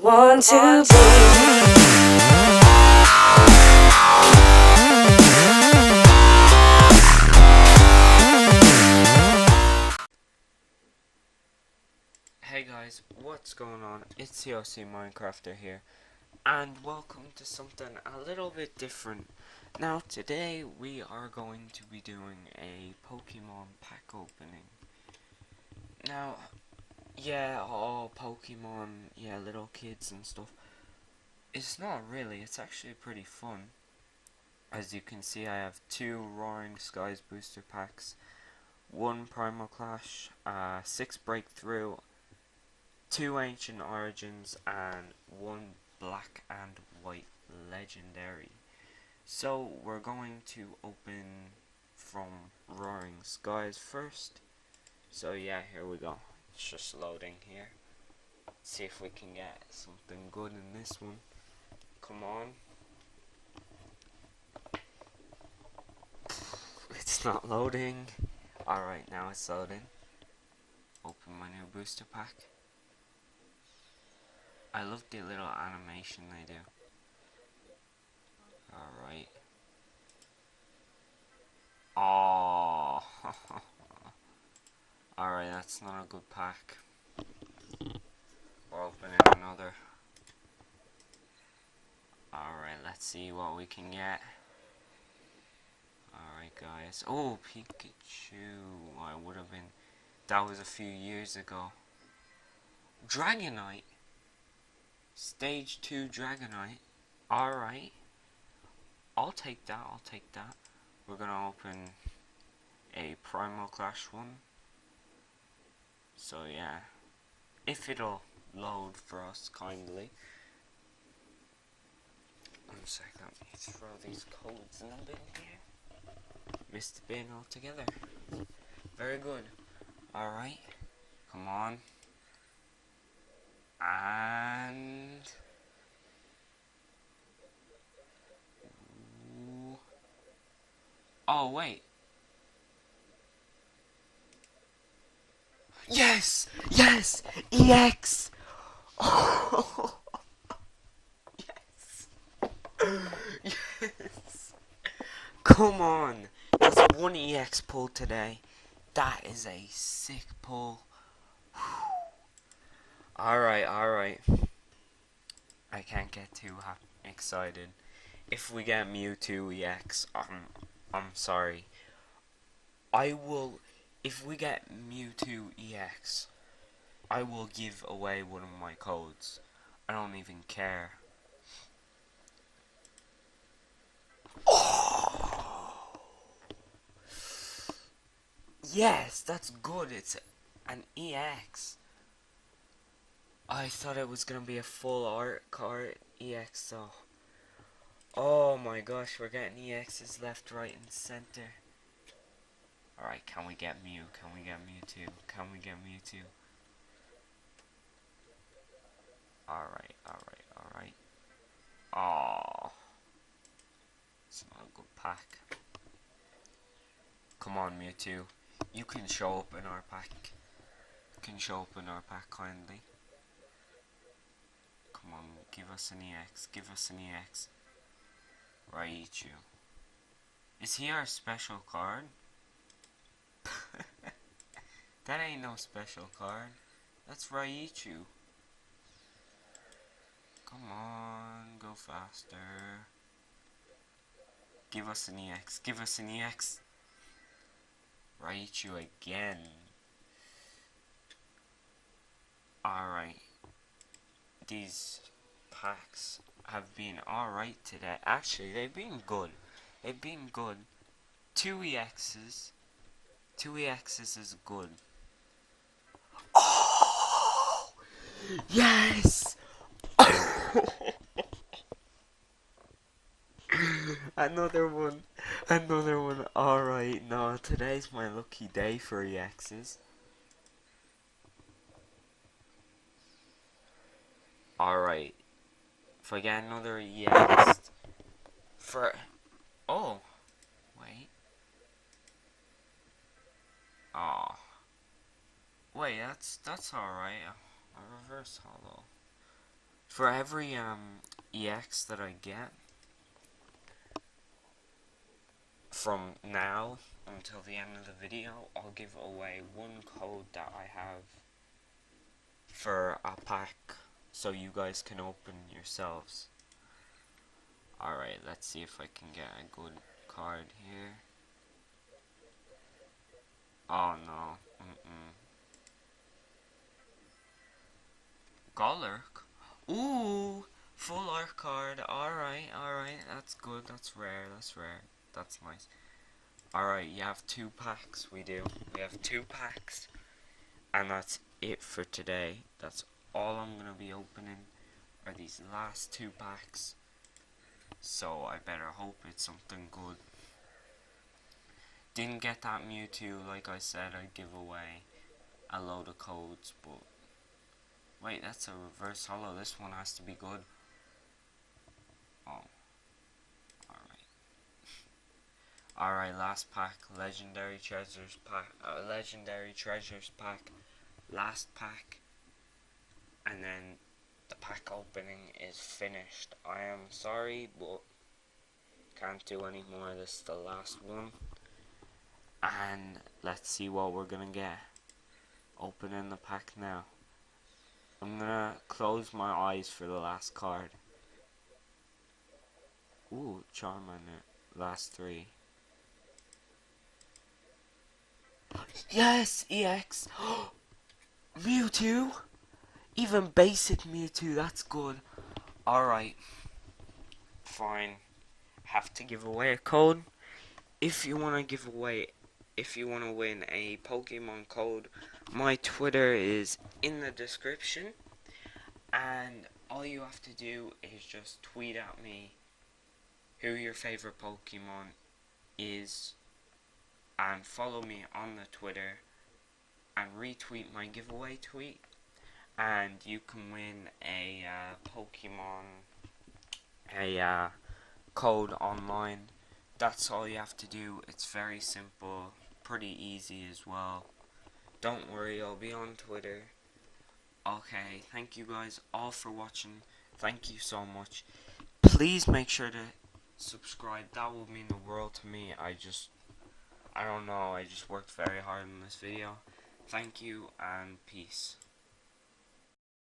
want to be. Hey guys, what's going on? It's COC Minecrafter here, and welcome to something a little bit different. Now today we are going to be doing a Pokemon pack opening. Now, yeah, all Pokemon, yeah, little kids and stuff. It's not really, it's actually pretty fun. As you can see, I have 2 Roaring Skies booster packs, 1 Primal Clash, 6 Breakthrough, 2 Ancient Origins, and 1 Black and White Legendary. So we're going to open from Roaring Skies first. So yeah, here we go. It's just loading here. See if we can get something good in this one. Come on. It's not loading. Alright, now it's loading. Open my new booster pack. I love the little animation they do. Alright. Oh. Alright, that's not a good pack. We're opening another. Alright, let's see what we can get. Alright guys. Oh, Pikachu. I would have been. That was a few years ago. Dragonite. Stage 2 Dragonite. Alright. I'll take that, I'll take that. We're gonna open a Primal Clash one. So yeah. If it'll load for us kindly. One sec, let me throw these codes in the bin here. Missed the bin altogether. Very good. Alright. Come on. And... Ooh. Oh, wait. Yes! Yes! EX! Oh, yes! Yes! Come on! That's 1 EX pull today. That is a sick pull. Alright, alright. I can't get too excited. If we get Mewtwo EX, I'm sorry. I will, if we get Mewtwo EX, I will give away one of my codes. I don't even care. Oh! Yes, that's good. It's an EX. I thought it was gonna be a full art card EX though. Oh my gosh, we're getting EXs left, right, and center. Alright, can we get Mew? Can we get Mewtwo? Can we get Mewtwo? Alright, alright, alright. Aww. It's not a good pack. Come on, Mewtwo. You can show up in our pack. You can show up in our pack kindly. Come on, give us an EX. Give us an EX. Raichu. Is he our special card? That ain't no special card. That's Raichu. Come on, go faster. Give us an EX. Give us an EX. Raichu again. Alright. These packs have been alright today. Actually, they've been good. They've been good. 2 EXs. 2 EXs is good. Oh! Yes! Another one. Another one. Alright, no, today's my lucky day for EXs. Alright. If I get another EX for... Oh. Wait. Oh. Wait, that's alright. A reverse hollow. For every EX that I get from now until the end of the video, I'll give away one code that I have for a pack so you guys can open yourselves. Alright, let's see if I can get a good card here. Oh no. Golurk? Ooh! Full art card. Alright, that's good, that's rare, that's nice. Alright, you have 2 packs, we have 2 packs. And that's it for today. That's all I'm gonna be opening are these last 2 packs. So I better hope it's something good. Didn't get that Mewtwo, like I said, I'd give away a load of codes, but wait, that's a reverse holo. This one has to be good. Oh. Alright. Alright, last pack. Legendary Treasures pack. Legendary Treasures pack. Last pack. And then the pack opening is finished. I am sorry, but can't do any more. This is the last one. And let's see what we're gonna get. Opening the pack now. I'm gonna close my eyes for the last card. Ooh, Charmander. Last 3. Yes! EX! Mewtwo! Even basic Mewtwo, that's good. Alright. Fine. Have to give away a code. If you wanna win a Pokemon code, my Twitter is in the description. And all you have to do is just tweet at me who your favorite Pokemon is and follow me on the Twitter and retweet my giveaway tweet, and you can win a Pokemon code online. That's all you have to do. It's very simple, pretty easy as well. Don't worry, I'll be on Twitter. Okay, thank you guys all for watching. Thank you so much. Please make sure to subscribe. That will mean the world to me. I don't know, I just worked very hard on this video. Thank you and peace.